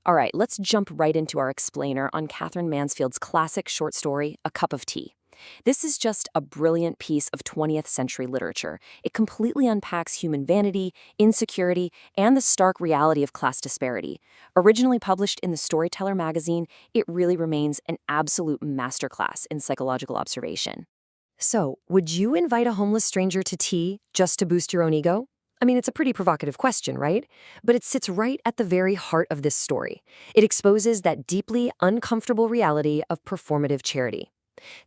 All right, let's jump right into our explainer on Katherine Mansfield's classic short story, A Cup of Tea. This is just a brilliant piece of 20th century literature. It completely unpacks human vanity, insecurity, and the stark reality of class disparity. Originally published in the Storyteller magazine, it really remains an absolute masterclass in psychological observation. So, would you invite a homeless stranger to tea just to boost your own ego? I mean, it's a pretty provocative question, right? But it sits right at the very heart of this story. It exposes that deeply uncomfortable reality of performative charity.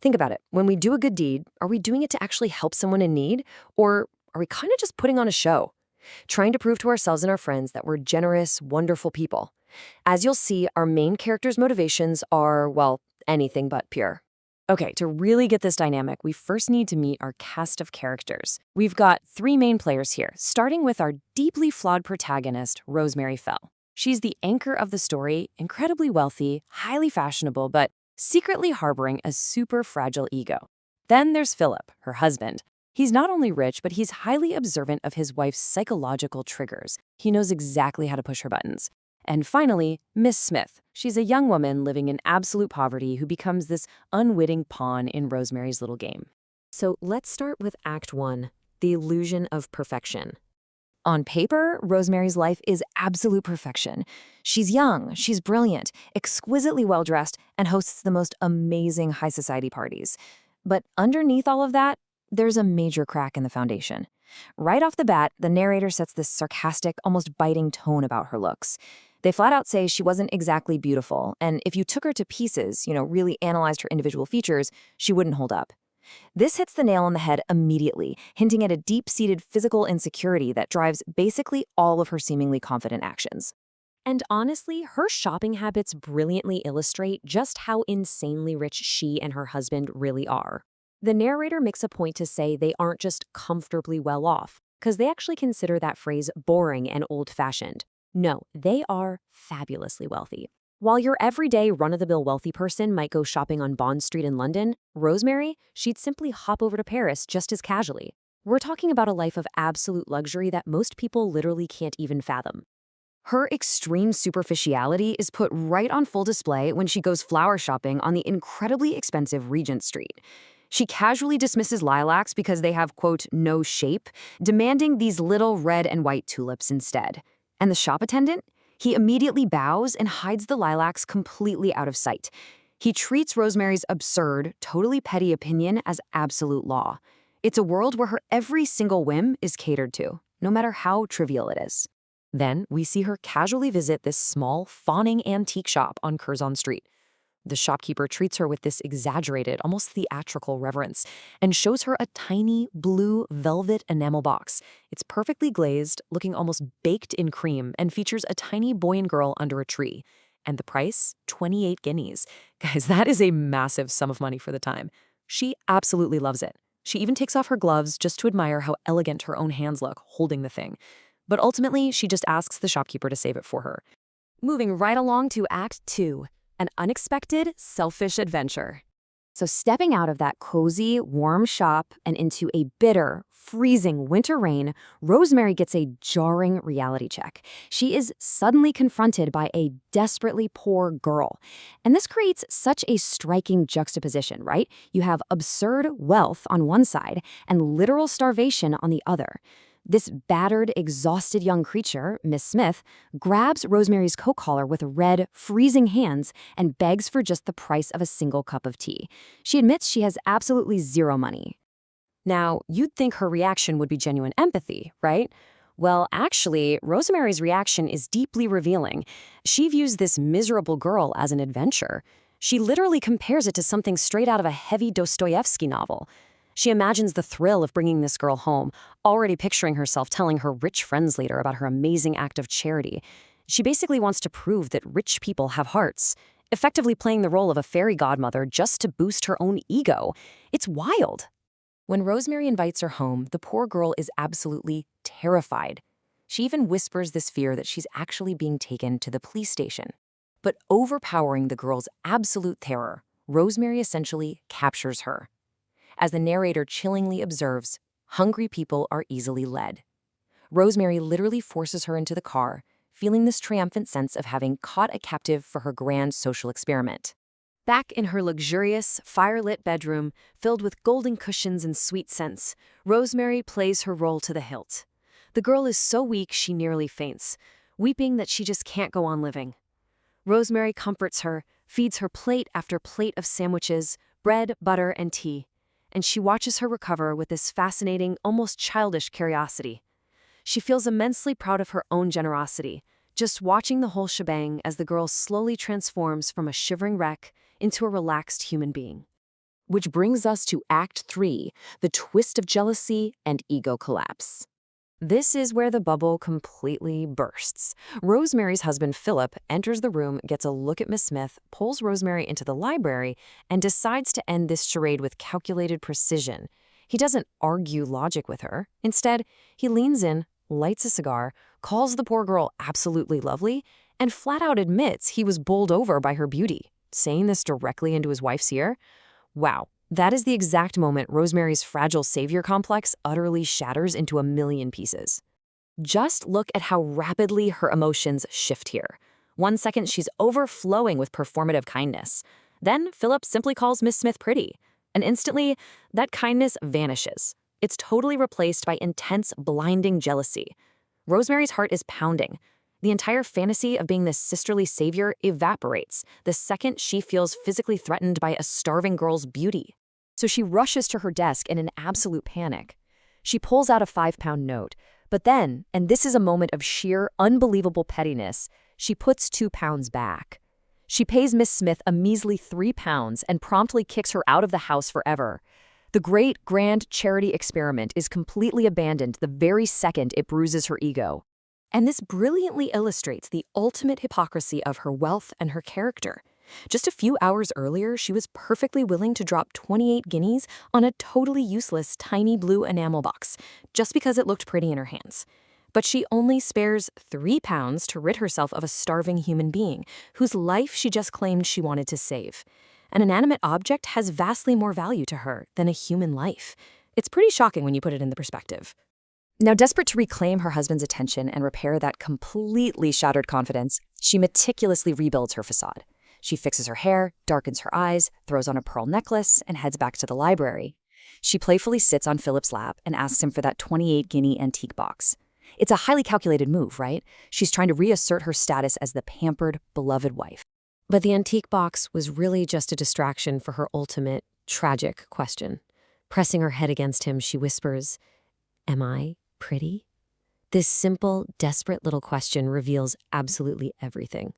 Think about it. When we do a good deed, are we doing it to actually help someone in need? Or are we kind of just putting on a show? Trying to prove to ourselves and our friends that we're generous, wonderful people. As you'll see, our main character's motivations are, well, anything but pure. Okay, to really get this dynamic, we first need to meet our cast of characters. We've got three main players here, starting with our deeply flawed protagonist, Rosemary Fell. She's the anchor of the story, incredibly wealthy, highly fashionable, but secretly harboring a super fragile ego. Then there's Philip, her husband. He's not only rich, but he's highly observant of his wife's psychological triggers. He knows exactly how to push her buttons. And finally, Miss Smith. She's a young woman living in absolute poverty who becomes this unwitting pawn in Rosemary's little game. So let's start with Act 1, the illusion of perfection. On paper, Rosemary's life is absolute perfection. She's young, she's brilliant, exquisitely well-dressed, and hosts the most amazing high society parties. But underneath all of that, there's a major crack in the foundation. Right off the bat, the narrator sets this sarcastic, almost biting tone about her looks. They flat out say she wasn't exactly beautiful, and if you took her to pieces, really analyzed her individual features, she wouldn't hold up. This hits the nail on the head immediately, hinting at a deep-seated physical insecurity that drives basically all of her seemingly confident actions. And honestly, her shopping habits brilliantly illustrate just how insanely rich she and her husband really are. The narrator makes a point to say they aren't just comfortably well off, because they actually consider that phrase boring and old-fashioned. No, they are fabulously wealthy. While your everyday run-of-the-mill wealthy person might go shopping on Bond Street in London, Rosemary, she'd simply hop over to Paris just as casually. We're talking about a life of absolute luxury that most people literally can't even fathom. Her extreme superficiality is put right on full display when she goes flower shopping on the incredibly expensive Regent Street. She casually dismisses lilacs because they have, quote, no shape, demanding these little red and white tulips instead. And the shop attendant? He immediately bows and hides the lilacs completely out of sight. He treats Rosemary's absurd, totally petty opinion as absolute law. It's a world where her every single whim is catered to, no matter how trivial it is. Then we see her casually visit this small, fawning antique shop on Curzon Street. The shopkeeper treats her with this exaggerated, almost theatrical reverence and shows her a tiny blue velvet enamel box. It's perfectly glazed, looking almost baked in cream, and features a tiny boy and girl under a tree. And the price? 28 guineas. Guys, that is a massive sum of money for the time. She absolutely loves it. She even takes off her gloves just to admire how elegant her own hands look holding the thing. But ultimately, she just asks the shopkeeper to save it for her. Moving right along to Act 2. An unexpected, selfish adventure. So stepping out of that cozy, warm shop and into a bitter, freezing winter rain, Rosemary gets a jarring reality check. She is suddenly confronted by a desperately poor girl. And this creates such a striking juxtaposition, right? You have absurd wealth on one side and literal starvation on the other. This battered, exhausted young creature, Miss Smith, grabs Rosemary's coat collar with red, freezing hands and begs for just the price of a single cup of tea. She admits she has absolutely zero money. Now, you'd think her reaction would be genuine empathy, right? Well, actually, Rosemary's reaction is deeply revealing. She views this miserable girl as an adventure. She literally compares it to something straight out of a heavy Dostoevsky novel. She imagines the thrill of bringing this girl home, already picturing herself telling her rich friends later about her amazing act of charity. She basically wants to prove that rich people have hearts, effectively playing the role of a fairy godmother just to boost her own ego. It's wild. When Rosemary invites her home, the poor girl is absolutely terrified. She even whispers this fear that she's actually being taken to the police station. But overpowering the girl's absolute terror, Rosemary essentially captures her. As the narrator chillingly observes, hungry people are easily led. Rosemary literally forces her into the car, feeling this triumphant sense of having caught a captive for her grand social experiment. Back in her luxurious, fire-lit bedroom, filled with golden cushions and sweet scents, Rosemary plays her role to the hilt. The girl is so weak she nearly faints, weeping that she just can't go on living. Rosemary comforts her, feeds her plate after plate of sandwiches, bread, butter, and tea, and she watches her recover with this fascinating, almost childish curiosity. She feels immensely proud of her own generosity, just watching the whole shebang as the girl slowly transforms from a shivering wreck into a relaxed human being. Which brings us to Act 3, the twist of jealousy and ego collapse. This is where the bubble completely bursts. Rosemary's husband, Philip, enters the room, gets a look at Miss Smith, pulls Rosemary into the library, and decides to end this charade with calculated precision. He doesn't argue logic with her. Instead, he leans in, lights a cigar, calls the poor girl absolutely lovely, and flat out admits he was bowled over by her beauty. Saying this directly into his wife's ear? Wow. That is the exact moment Rosemary's fragile savior complex utterly shatters into a million pieces. Just look at how rapidly her emotions shift here. 1 second, she's overflowing with performative kindness. Then Philip simply calls Miss Smith pretty. And instantly, that kindness vanishes. It's totally replaced by intense, blinding jealousy. Rosemary's heart is pounding. The entire fantasy of being this sisterly savior evaporates the second she feels physically threatened by a starving girl's beauty. So she rushes to her desk in an absolute panic. She pulls out a 5-pound note, but then, and this is a moment of sheer, unbelievable pettiness, she puts 2 pounds back. She pays Miss Smith a measly 3 pounds and promptly kicks her out of the house forever. The great, grand charity experiment is completely abandoned the very second it bruises her ego. And this brilliantly illustrates the ultimate hypocrisy of her wealth and her character. Just a few hours earlier, she was perfectly willing to drop 28 guineas on a totally useless tiny blue enamel box, just because it looked pretty in her hands. But she only spares 3 pounds to rid herself of a starving human being, whose life she just claimed she wanted to save. An inanimate object has vastly more value to her than a human life. It's pretty shocking when you put it in the perspective. Now, desperate to reclaim her husband's attention and repair that completely shattered confidence, she meticulously rebuilds her facade. She fixes her hair, darkens her eyes, throws on a pearl necklace, and heads back to the library. She playfully sits on Philip's lap and asks him for that 28-guinea antique box. It's a highly calculated move, right? She's trying to reassert her status as the pampered, beloved wife. But the antique box was really just a distraction for her ultimate, tragic question. Pressing her head against him, she whispers, "Am I pretty?" This simple, desperate little question reveals absolutely everything.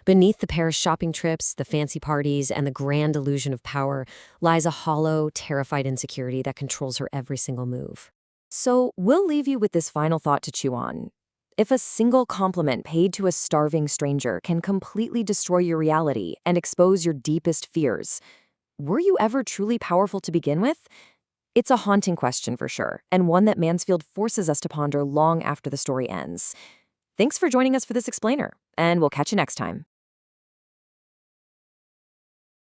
Beneath the pair's shopping trips, the fancy parties, and the grand illusion of power lies a hollow, terrified insecurity that controls her every single move. So we'll leave you with this final thought to chew on. If a single compliment paid to a starving stranger can completely destroy your reality and expose your deepest fears, were you ever truly powerful to begin with? It's a haunting question for sure, and one that Mansfield forces us to ponder long after the story ends. Thanks for joining us for this explainer, and we'll catch you next time.